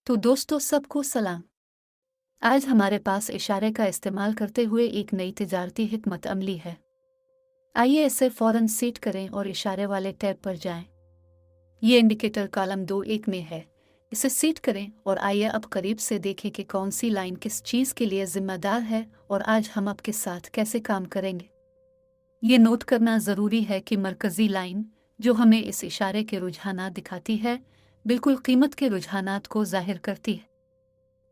तो दोस्तों सबको सलाम। आज हमारे पास इशारे का इस्तेमाल करते हुए एक नई तिजारती हिकमत अमली है। आइए इसे फौरन सीट करें और इशारे वाले टैब पर जाएं। ये इंडिकेटर कॉलम 2(1) में है। इसे सीट करें और आइए अब करीब से देखें कि कौन सी लाइन किस चीज़ के लिए जिम्मेदार है और आज हम आपके साथ कैसे काम करेंगे। ये नोट करना ज़रूरी है कि मरकज़ी लाइन जो हमें इस इशारे के रुझानात दिखाती है बिल्कुल कीमत के रुझानात को जाहिर करती है,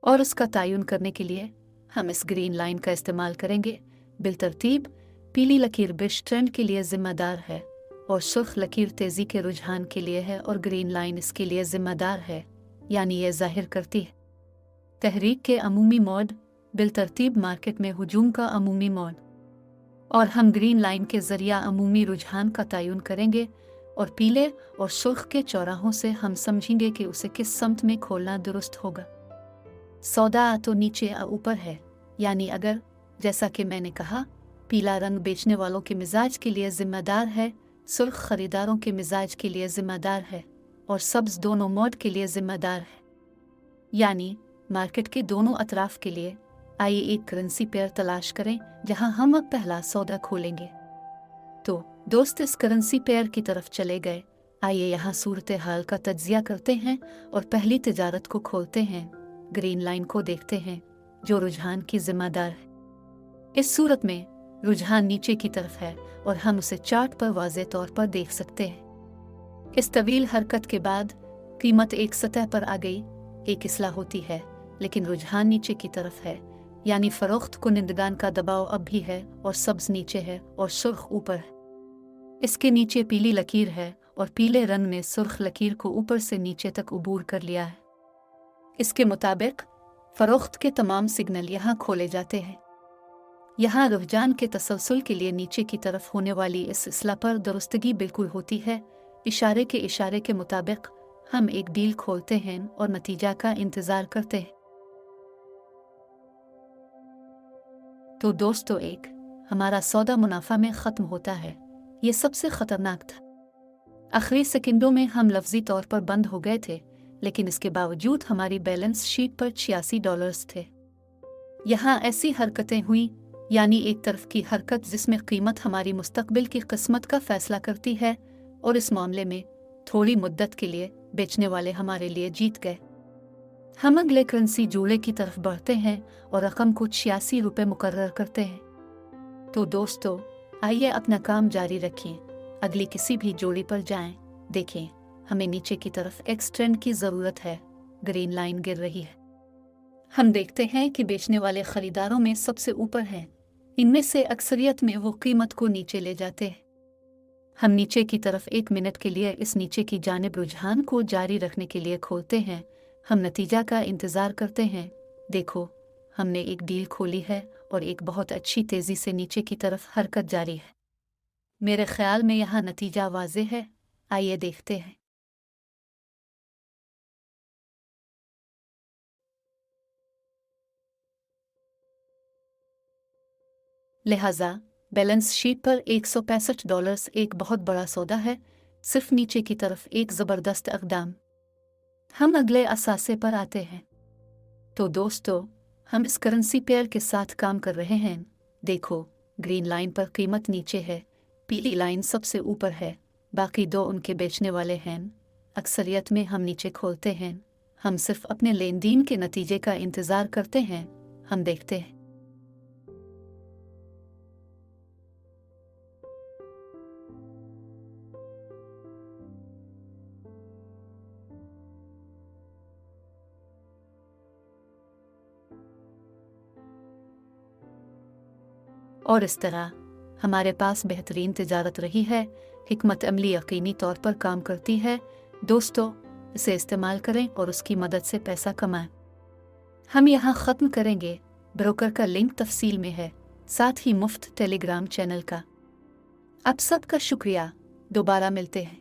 और उसका तयन करने के लिए हम इस ग्रीन लाइन का इस्तेमाल करेंगे। बिलतरतीब पीली लकीर बिश ट्रेंड के लिए ज़िम्मेदार है और सुर्ख लकीर तेज़ी के रुझान के लिए है और ग्रीन लाइन इसके लिए ज़िम्मेदार है, यानी ये जाहिर करती है तहरीक के अमूमी मोड, बिलतरतीब मार्केट में हुजूम का अमूमी मोड। और हम ग्रीन लाइन के ज़रिया अमूमी रुझान का तयन करेंगे और पीले और सुर्ख के चौराहों से हम समझेंगे कि उसे किस समत में खोलना दुरुस्त होगा। सौदा तो नीचे या ऊपर है, यानी अगर, जैसा कि मैंने कहा, पीला रंग बेचने वालों के मिजाज के लिए ज़िम्मेदार है, सुर्ख ख़रीदारों के मिजाज के लिए ज़िम्मेदार है और सब्ज़ दोनों मोड के लिए ज़िम्मेदार है, यानी मार्केट के दोनों अतराफ़ के लिए। आइए एक करेंसी पेयर तलाश करें जहां हम अब पहला सौदा खोलेंगे। तो दोस्त इस करेंसी पेयर की तरफ चले गए। आइए यहाँ सूरत हाल का तज्जिया करते हैं और पहली तिजारत को खोलते हैं। ग्रीन लाइन को देखते हैं जो रुझान की जिम्मेदार है। इस सूरत में रुझान नीचे की तरफ है और हम उसे चार्ट पर वाज़े तौर पर देख सकते हैं। इस तवील हरकत के बाद कीमत एक सतह पर आ गई। एक इसलाह होती है, लेकिन रुझान नीचे की तरफ है, यानी फरोख्त कुनिंदगान का दबाव अब भी है और सब्ज नीचे है और सुर्ख ऊपर है। इसके नीचे पीली लकीर है और पीले रंग ने सुर्ख लकीर को ऊपर से नीचे तक उबूर कर लिया है। इसके मुताबिक फरोख्त के तमाम सिग्नल यहाँ खोले जाते हैं। यहाँ रुझान के तसलसल के लिए नीचे की तरफ होने वाली इस इसला पर दुरुस्तगी बिल्कुल होती है। इशारे के मुताबिक हम एक डील खोलते हैं और नतीजा का इंतज़ार करते हैं। तो दोस्तों हमारा सौदा मुनाफा में ख़त्म होता है। ये सबसे ख़तरनाक था। आखिरी सेकंडों में हम लफ्ज़ी तौर पर बंद हो गए थे, लेकिन इसके बावजूद हमारी बैलेंस शीट पर $86 थे। यहाँ ऐसी हरकतें हुई, यानी एक तरफ की हरकत जिसमें कीमत हमारी मुस्तकबिल की किस्मत का फ़ैसला करती है, और इस मामले में थोड़ी मुद्दत के लिए बेचने वाले हमारे लिए जीत गए। हम अगले करेंसी जोड़े की तरफ बढ़ते हैं और रकम को $86 मुकर्रर करते हैं। तो दोस्तों आइए अपना काम जारी रखें। अगली किसी भी जोड़ी पर जाएं, देखें हमें नीचे की तरफ एक्स ट्रेंड की ज़रूरत है। ग्रीन लाइन गिर रही है। हम देखते हैं कि बेचने वाले ख़रीदारों में सबसे ऊपर हैं। इनमें से अक्सरियत में वो कीमत को नीचे ले जाते हैं। हम नीचे की तरफ 1 मिनट के लिए इस नीचे की जानिब रुझान को जारी रखने के लिए खोलते हैं। हम नतीजा का इंतज़ार करते हैं। देखो, हमने एक डील खोली है और एक बहुत अच्छी तेज़ी से नीचे की तरफ हरकत जारी है। मेरे ख्याल में यहाँ नतीजा वाज़े है। आइए देखते हैं। लिहाजा बैलेंस शीट पर $165 एक बहुत बड़ा सौदा है। सिर्फ नीचे की तरफ एक ज़बरदस्त इक़दाम। हम अगले असासे पर आते हैं। तो दोस्तों हम इस करेंसी पेयर के साथ काम कर रहे हैं। देखो, ग्रीन लाइन पर कीमत नीचे है, पीली लाइन सबसे ऊपर है, बाकी दो उनके बेचने वाले हैं। अक्सरियत में हम नीचे खोलते हैं। हम सिर्फ अपने लेन देन के नतीजे का इंतज़ार करते हैं। हम देखते हैं। और इस तरह हमारे पास बेहतरीन तिजारत रही है। हिकमत अमली यकीनी तौर पर काम करती है। दोस्तों इसे इस्तेमाल करें और उसकी मदद से पैसा कमाएं। हम यहाँ ख़त्म करेंगे। ब्रोकर का लिंक तफसील में है, साथ ही मुफ्त टेलीग्राम चैनल का। आप सबका शुक्रिया। दोबारा मिलते हैं।